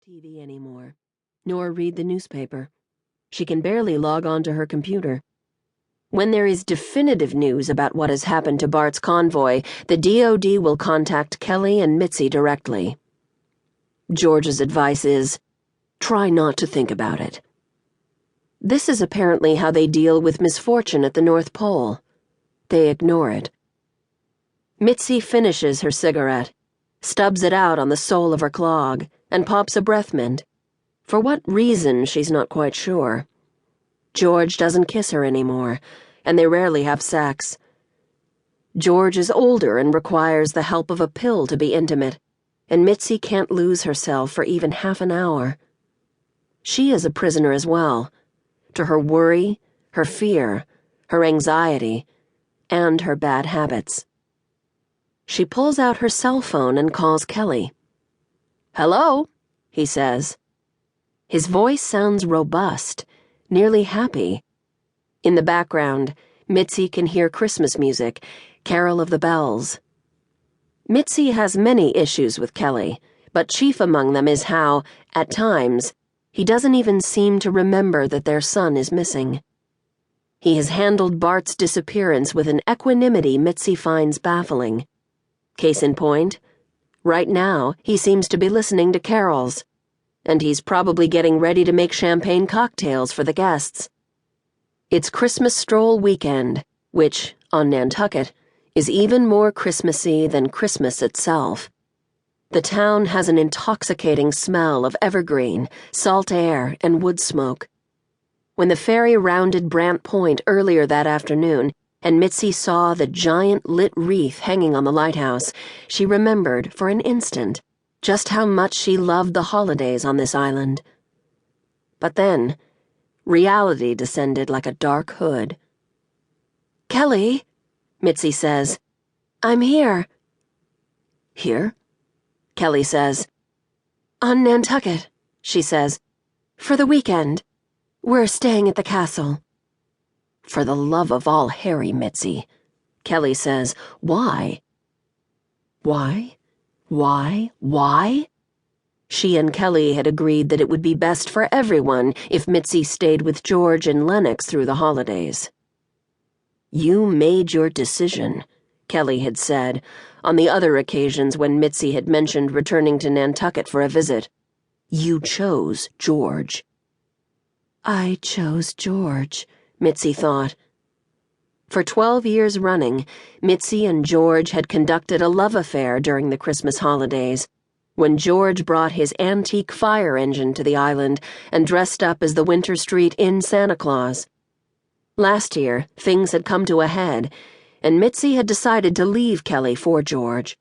TV anymore, nor read the newspaper. She can barely log on to her computer. When there is definitive news about what has happened to Bart's convoy, the DOD will contact Kelley and Mitzi directly. George's advice is, try not to think about it. This is apparently how they deal with misfortune at the North Pole. They ignore it. Mitzi finishes her cigarette, stubs it out on the sole of her clog, and pops a breath mint. For what reason, she's not quite sure. George doesn't kiss her anymore, and they rarely have sex. George is older and requires the help of a pill to be intimate, and Mitzi can't lose herself for even half an hour. She is a prisoner as well, to her worry, her fear, her anxiety, and her bad habits. She pulls out her cell phone and calls Kelley. "Hello," he says. His voice sounds robust, nearly happy. In the background, Mitzi can hear Christmas music, Carol of the Bells. Mitzi has many issues with Kelley, but chief among them is how, at times, he doesn't even seem to remember that their son is missing. He has handled Bart's disappearance with an equanimity Mitzi finds baffling. Case in point, right now he seems to be listening to carols, and he's probably getting ready to make champagne cocktails for the guests. It's Christmas Stroll weekend, which, on Nantucket, is even more Christmassy than Christmas itself. The town has an intoxicating smell of evergreen, salt air, and wood smoke. When the ferry rounded Brant Point earlier that afternoon, and Mitzi saw the giant lit wreath hanging on the lighthouse, she remembered, for an instant, just how much she loved the holidays on this island. But then, reality descended like a dark hood. "Kelley," Mitzi says, "I'm here." "Here?" Kelley says. "On Nantucket," she says. "For the weekend. We're staying at the castle." "For the love of all Harry, Mitzi," Kelley says. "Why?" Why? She and Kelley had agreed that it would be best for everyone if Mitzi stayed with George and Lennox through the holidays. "You made your decision," Kelley had said, on the other occasions when Mitzi had mentioned returning to Nantucket for a visit. "You chose George." I chose George, Mitzi thought. For 12 years running, Mitzi and George had conducted a love affair during the Christmas holidays, when George brought his antique fire engine to the island and dressed up as the Winter Street Inn Santa Claus. Last year, things had come to a head, and Mitzi had decided to leave Kelley for George.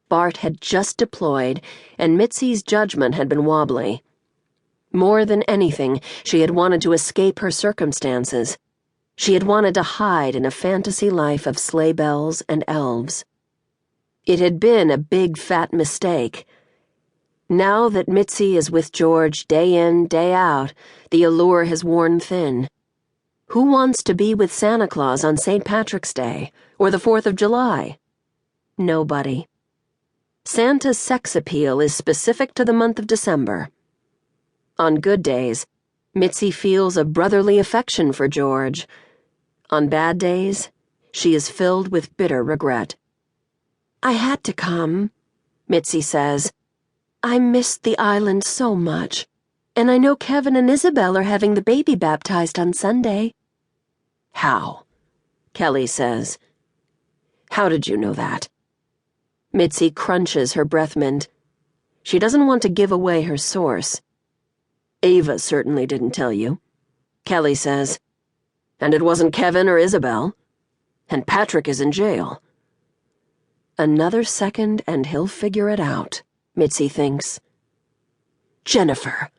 Bart had just deployed, and Mitzi's judgment had been wobbly. More than anything, she had wanted to escape her circumstances. She had wanted to hide in a fantasy life of sleigh bells and elves. It had been a big, fat mistake. Now that Mitzi is with George day in, day out, the allure has worn thin. Who wants to be with Santa Claus on St. Patrick's Day or the 4th of July? Nobody. Santa's sex appeal is specific to the month of December. On good days, Mitzi feels a brotherly affection for George. On bad days, she is filled with bitter regret. "I had to come," Mitzi says. "I missed the island so much, and I know Kevin and Isabelle are having the baby baptized on Sunday." "How?" Kelley says. "How did you know that?" Mitzi crunches her breath mint. She doesn't want to give away her source. "Ava certainly didn't tell you," Kelley says. "And it wasn't Kevin or Isabelle. And Patrick is in jail." Another second and he'll figure it out, Mitzi thinks. "Jennifer,"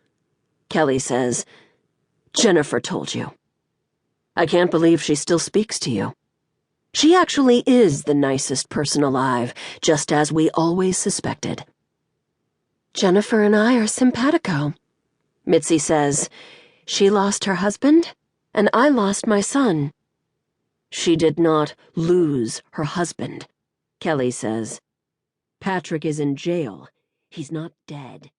Kelley says. "Jennifer told you. I can't believe she still speaks to you. She actually is the nicest person alive, just as we always suspected." "Jennifer and I are simpatico," Mitzi says. "She lost her husband, and I lost my son." "She did not lose her husband," Kelley says. "Patrick is in jail. He's not dead."